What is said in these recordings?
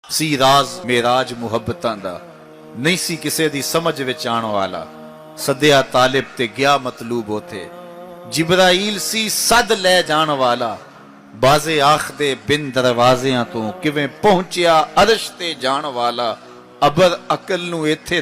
سی راز میراج ਮੁਹੱਬਤਾਂ ਦਾ ਨਹੀਂ ਸੀ ਕਿਸੇ ਦੀ ਸਮਝ ਵਿੱਚ ਆਉਣ ਵਾਲਾ ਸੱਦਿਆ ਤਾਲਿਬ ਤੇ ਗਿਆ ਮਤਲੂਬ ਉਥੇ ਜਿਬਰਾਈਲ ਸੀ ਸੱਦ ਲੈ ਜਾਣ ਵਾਲਾ ਬਾਜ਼ੇ ਆਖਦੇ ਬਿਨ ਦਰਵਾਜ਼ਿਆਂ ਤੋਂ ਕਿਵੇਂ ਪਹੁੰਚਿਆ ਅਰਸ਼ ਤੇ ਜਾਣ ਵਾਲਾ ਅਬਰ ਅਕਲ ਨੂੰ ਇੱਥੇ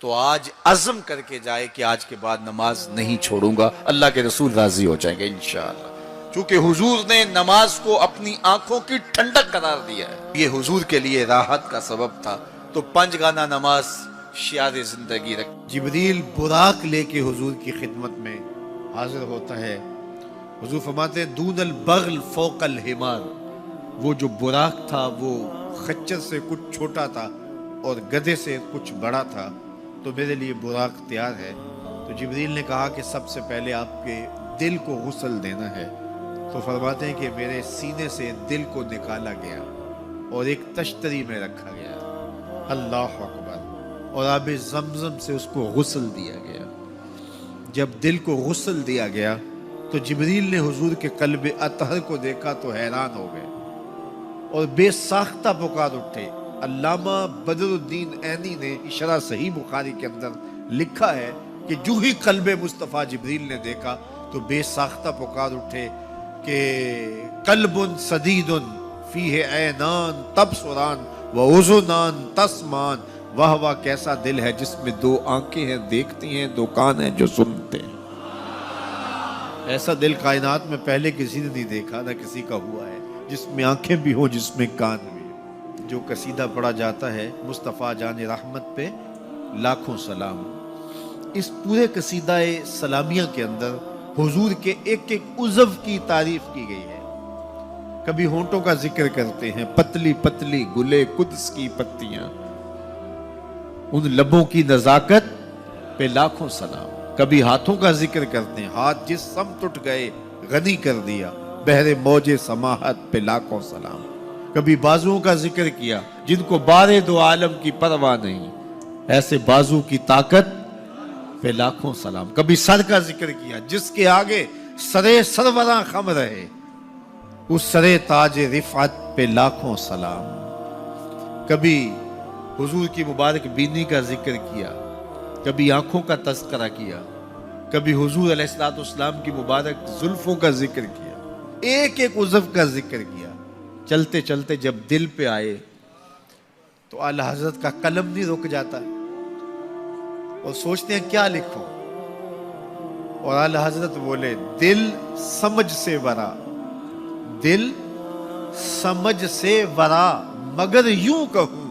تو آج عزم کر کے جائے کہ آج کے بعد نماز نہیں چھوڑوں گا، اللہ کے رسول راضی ہو جائیں گے انشاءاللہ، چونکہ حضور نے نماز کو اپنی آنکھوں کی ٹھنڈک قرار دیا ہے، یہ حضور کے لیے راحت کا سبب تھا۔ تو 5 گانا نماز شیار زندگی رکھ۔ جبریل براق لے کے حضور کی خدمت میں حاضر ہوتا ہے۔ حضور فرماتے ہیں دون البغل فوق الحمار، وہ جو براق تھا وہ خچر سے کچھ چھوٹا تھا اور گدھے سے کچھ بڑا تھا، تو میرے لیے براق تیار ہے۔ تو جبریل نے کہا کہ سب سے پہلے آپ کے دل کو غسل دینا ہے، تو فرماتے ہیں کہ میرے سینے سے دل کو نکالا گیا اور ایک تشتری میں رکھا گیا، اللہ اکبر، اور آب زمزم سے اس کو غسل دیا گیا۔ جب دل کو غسل دیا گیا تو جبریل نے حضور کے قلب اطہر کو دیکھا تو حیران ہو گئے اور بے ساختہ پکار اٹھے۔ علامہ بدر الدین عینی نے شرح صحیح بخاری کے اندر لکھا ہے کہ جو ہی قلب مصطفیٰ جبریل نے دیکھا تو بے ساختہ پکار اٹھے کہ قلب سدید فیہ عینان تبصران و اذنان تسمان، واہ واہ کیسا دل ہے جس میں 2 آنکھیں ہیں دیکھتی ہیں، 2 کان ہیں جو سنتے ہیں۔ ایسا دل کائنات میں پہلے کسی نے نہیں دیکھا، نہ کسی کا ہوا ہے، جس میں آنکھیں بھی ہوں، جس میں کان بھی ہوں۔ جو قصیدہ پڑھا جاتا ہے مصطفیٰ جان رحمت پہ لاکھوں سلام، اس پورے قصیدہ سلامیہ کے اندر حضور کے ایک ایک عضو کی تعریف کی گئی ہے۔ کبھی ہونٹوں کا ذکر کرتے ہیں، پتلی پتلی گلے قدس کی پتیاں، ان لبوں کی نزاکت پہ لاکھوں سلام۔ کبھی ہاتھوں کا ذکر کرتے ہیں، ہاتھ جس سمت اٹھ گئے غنی کر دیا، بحر موج سماحت پہ لاکھوں سلام۔ کبھی بازوؤں کا ذکر کیا، جن کو بارے 2 عالم کی پرواہ نہیں، ایسے بازو کی طاقت پہ لاکھوں سلام۔ کبھی سر کا ذکر کیا، جس کے آگے سرے سروراں خم رہے، اس سرے تاج رفعت پہ لاکھوں سلام۔ کبھی حضور کی مبارک بینی کا ذکر کیا، کبھی آنکھوں کا تذکرہ کیا، کبھی حضور علیہ السلام کی مبارک زلفوں کا ذکر کیا، ایک ایک عضو کا ذکر کیا۔ چلتے چلتے جب دل پہ آئے تو اعلی حضرت کا قلم نہیں رک جاتا اور سوچتے ہیں کیا لکھوں، اور اعلی حضرت بولے دل سمجھ سے ورا، دل سمجھ سے ورا، مگر یوں کہوں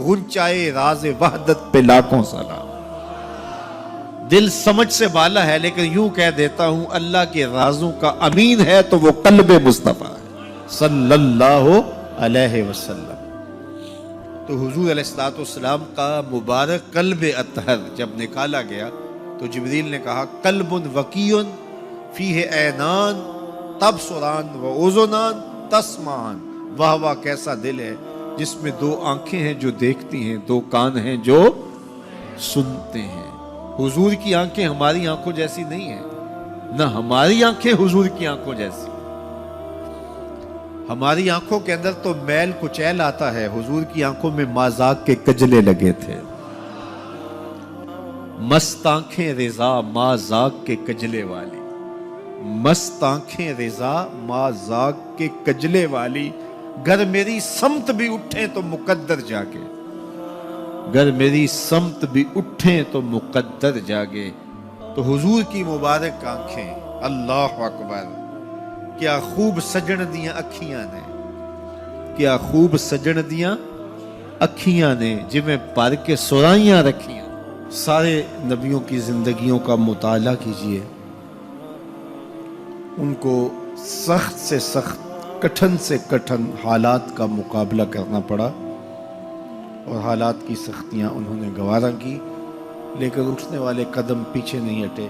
غنچائے راز وحدت پہ لاکھوں سلام۔ دل سمجھ سے بالا ہے لیکن یوں کہہ دیتا ہوں اللہ کے رازوں کا امین ہے تو وہ قلب مصطفیٰ ہے صلی اللہ علیہ وسلم۔ تو حضور علیہ السلام کا مبارک قلب اطہر جب نکالا گیا تو جبریل نے کہا قلب وقی فیہ عینان تبصران و اذنان تسمعان، واہ واہ کیسا دل ہے جس میں 2 آنکھیں ہیں جو دیکھتی ہیں، 2 کان ہیں جو سنتے ہیں۔ حضور کی آنکھیں ہماری آنکھوں جیسی نہیں ہیں، نہ ہماری آنکھیں حضور کی آنکھوں جیسی۔ ہماری آنکھوں کے اندر تو میل کچیل آتا ہے، حضور کی آنکھوں میں مازاق کے کجلے لگے تھے۔ مست آنکھیں رضا مازاق کے کجلے والی، مست آنکھیں رضا مازاق کے کجلے والی، گر میری سمت بھی اٹھیں تو مقدر جاگے، گر میری سمت بھی اٹھیں تو مقدر جاگے۔ تو حضور کی مبارک آنکھیں، اللہ اکبر، کیا خوب سجن دیاں اکھیاں نے، کیا خوب سجن دیاں اکھیاں نے، جویں پر کے سرائیاں رکھیاں۔ سارے نبیوں کی زندگیوں کا مطالعہ کیجئے، ان کو سخت سے سخت، کٹھن سے کٹھن حالات کا مقابلہ کرنا پڑا اور حالات کی سختیاں انہوں نے گوارا کی، لیکن اٹھنے والے قدم پیچھے نہیں ہٹے،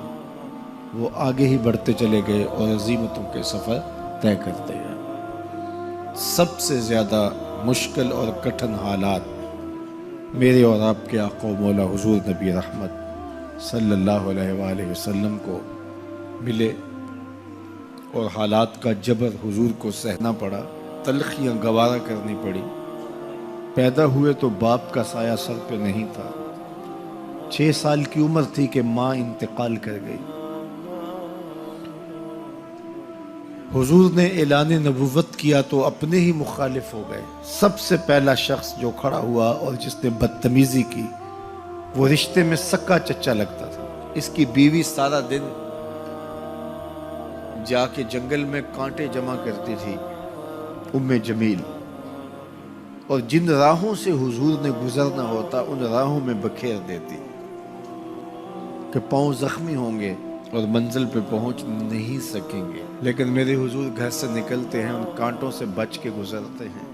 وہ آگے ہی بڑھتے چلے گئے اور عظیمتوں کے سفر طے کرتے گئے۔ سب سے زیادہ مشکل اور کٹھن حالات میرے اور آپ کے آقا و مولا حضور نبی رحمت صلی اللہ علیہ وآلہ وسلم کو ملے اور حالات کا جبر حضور کو سہنا پڑا، تلخیاں گوارا کرنی پڑی۔ پیدا ہوئے تو باپ کا سایہ سر پہ نہیں تھا، 6 سال کی عمر تھی کہ ماں انتقال کر گئی۔ حضور نے اعلان نبوت کیا تو اپنے ہی مخالف ہو گئے۔ سب سے پہلا شخص جو کھڑا ہوا اور جس نے بدتمیزی کی وہ رشتے میں سکا چچا لگتا تھا۔ اس کی بیوی سارا دن جا کے جنگل میں کانٹے جمع کرتی تھی، ام جمیل، اور جن راہوں سے حضور نے گزرنا ہوتا ان راہوں میں بکھیر دیتی کہ پاؤں زخمی ہوں گے اور منزل پہ پہنچ نہیں سکیں گے، لیکن میرے حضور گھر سے نکلتے ہیں، ان کانٹوں سے بچ کے گزرتے ہیں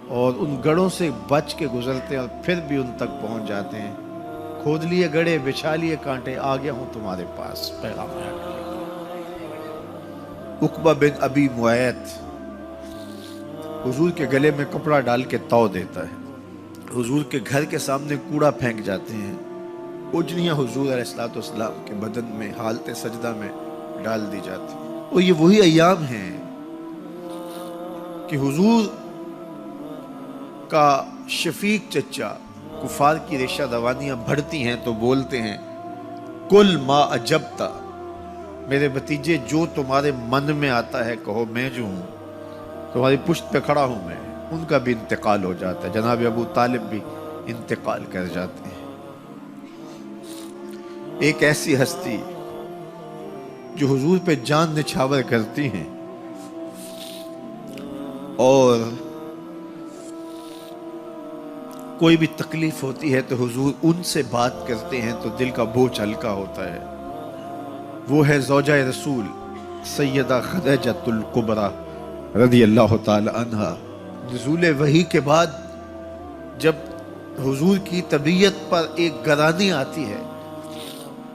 اور ان گڑھوں سے بچ کے گزرتے ہیں اور پھر بھی ان تک پہنچ جاتے ہیں۔ کھود لیے گڑھے، بچھا لیے کانٹے، آ گیا ہوں تمہارے پاس پیغام آ گیا۔ عقبہ بن ابی معیط حضور کے گلے میں کپڑا ڈال کے تو دیتا ہے، حضور کے گھر کے سامنے کوڑا پھینک جاتے ہیں، اجڑیاں حضور علیہ السلام کے بدن میں حالت سجدہ میں ڈال دی جاتی ہیں۔ اور یہ وہی ایام ہیں کہ حضور کا شفیق چچا کفار کی ریشہ دوانیاں بڑھتی ہیں تو بولتے ہیں کل ما اجبتا، میرے بھتیجے جو تمہارے من میں آتا ہے کہو، میں جو ہوں تمہاری پشت پہ کھڑا ہوں میں۔ ان کا بھی انتقال ہو جاتا ہے، جناب ابو طالب بھی انتقال کر جاتے ہیں۔ ایک ایسی ہستی جو حضور پہ جان نچھاور کرتی ہیں اور کوئی بھی تکلیف ہوتی ہے تو حضور ان سے بات کرتے ہیں تو دل کا بوجھ ہلکا ہوتا ہے، وہ ہے زوجہ رسول سیدہ خدیجہ الکبریٰ رضی اللہ تعالی عنہ۔ نزول وحی کے بعد جب حضور کی طبیعت پر ایک گرانی آتی ہے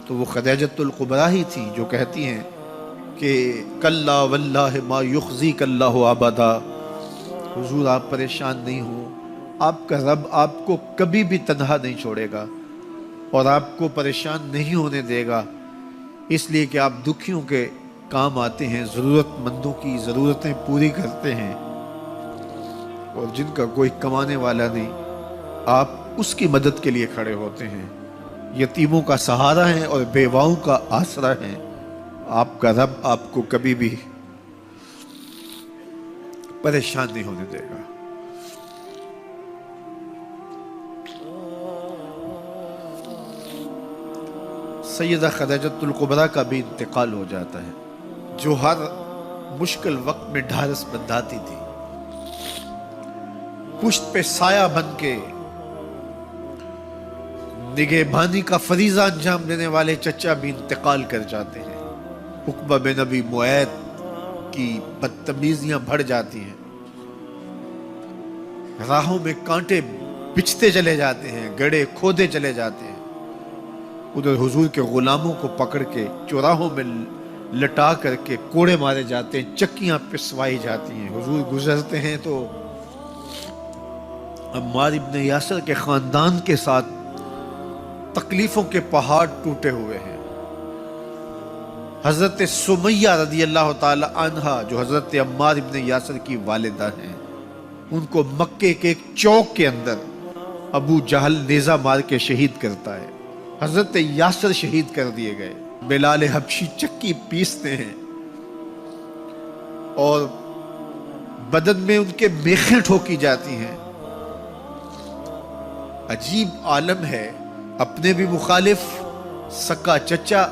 تو وہ خدیجہ الکبریٰ ہی تھی جو کہتی ہیں کہ کلا واللہ ما یخزیک اللہ ابدا، حضور آپ پریشان نہیں ہوں، آپ کا رب آپ کو کبھی بھی تنہا نہیں چھوڑے گا اور آپ کو پریشان نہیں ہونے دے گا، اس لیے کہ آپ دکھیوں کے کام آتے ہیں، ضرورت مندوں کی ضرورتیں پوری کرتے ہیں، اور جن کا کوئی کمانے والا نہیں آپ اس کی مدد کے لیے کھڑے ہوتے ہیں، یتیموں کا سہارا ہیں اور بیواؤں کا آسرا ہیں۔ آپ کا رب آپ کو کبھی بھی پریشان نہیں ہونے دے گا۔ سیدہ خدیجہ الکبریٰ کا بھی انتقال ہو جاتا ہے، جو ہر مشکل وقت میں ڈھارس بندھاتی تھی، پشت پہ سایہ بن کے نگہبانی کا فریضہ انجام دینے والے چچا بھی انتقال کر جاتے ہیں۔ عقبہ بن ابی معیط کی بدتمیزیاں بڑھ جاتی ہیں، راہوں میں کانٹے بچھتے چلے جاتے ہیں، گڑھے کھودے چلے جاتے ہیں، ادھر حضور کے غلاموں کو پکڑ کے چوراہوں میں لٹا کر کے کوڑے مارے جاتے ہیں، چکیاں پسوائی جاتی ہیں۔ حضور گزرتے ہیں تو عمار ابن یاسر کے خاندان کے ساتھ تکلیفوں کے پہاڑ ٹوٹے ہوئے ہیں۔ حضرت سمیہ رضی اللہ تعالی عنہ جو حضرت عمار ابن یاسر کی والدہ ہیں، ان کو مکے کے ایک چوک کے اندر ابو جہل نیزہ مار کے شہید کرتا ہے، حضرت یاسر شہید کر دیے گئے، بلال حبشی چکی پیستے ہیں اور بدن میں ان کے میخیں ٹھوکی جاتی ہیں۔ عجیب عالم ہے، اپنے بھی مخالف سکا چچا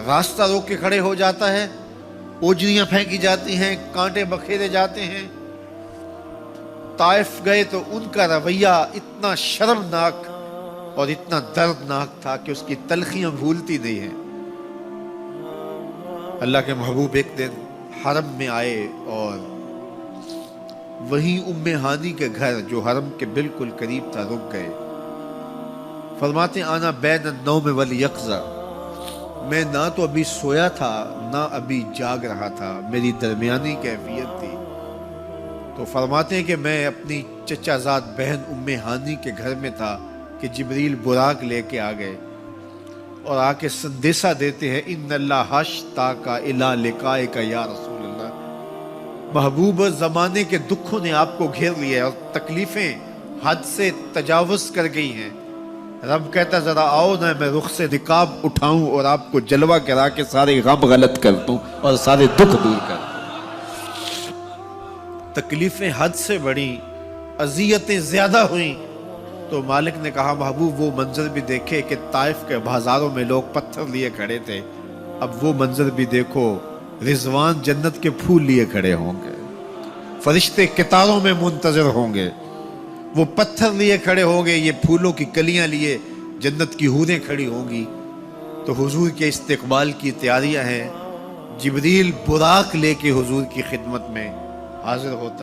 راستہ روک کے کھڑے ہو جاتا ہے، اوجریاں پھینکی جاتی ہیں، کانٹے بکھیرے جاتے ہیں۔ طائف گئے تو ان کا رویہ اتنا شرمناک اور اتنا دردناک تھا کہ اس کی تلخیاں بھولتی نہیں ہیں۔ اللہ کے محبوب ایک دن حرم میں آئے اور وہیں ام ہانی کے گھر جو حرم کے بالکل قریب تھا رک گئے۔ فرماتے آنا بین النوم والیقظہ، میں نہ تو ابھی سویا تھا نہ ابھی جاگ رہا تھا، میری درمیانی کیفیت تھی۔ تو فرماتے ہیں کہ میں اپنی چچا زاد بہن ام ہانی کے گھر میں تھا کہ جبریل براق لے کے آ گئے اور آ کے سندیسہ دیتے ہیں ان اللہ اشتاق الی لقائک یا رسول اللہ، محبوب زمانے کے دکھوں نے آپ کو گھیر لیا ہے اور تکلیفیں حد سے تجاوز کر گئی ہیں۔ رب کہتا ذرا آؤ نا میں رخ سے نقاب اٹھاؤں اور آپ کو جلوہ کرا کے سارے غم غلط کر دوں اور سارے دکھ دور کر دوں۔ تکلیفیں حد سے بڑھی، اذیتیں زیادہ ہوئیں، تو مالک نے کہا محبوب وہ منظر بھی دیکھے کہ طائف کے بازاروں میں لوگ پتھر لیے کھڑے تھے، اب وہ منظر بھی دیکھو، رضوان جنت کے پھول لیے کھڑے ہوں گے، فرشتے قطاروں میں منتظر ہوں گے، وہ پتھر لیے کھڑے ہوں گے، یہ پھولوں کی کلیاں لیے جنت کی حوریں کھڑی ہوں گی۔ تو حضور کے استقبال کی تیاریاں ہیں، جبریل براق لے کے حضور کی خدمت میں حاضر ہوتا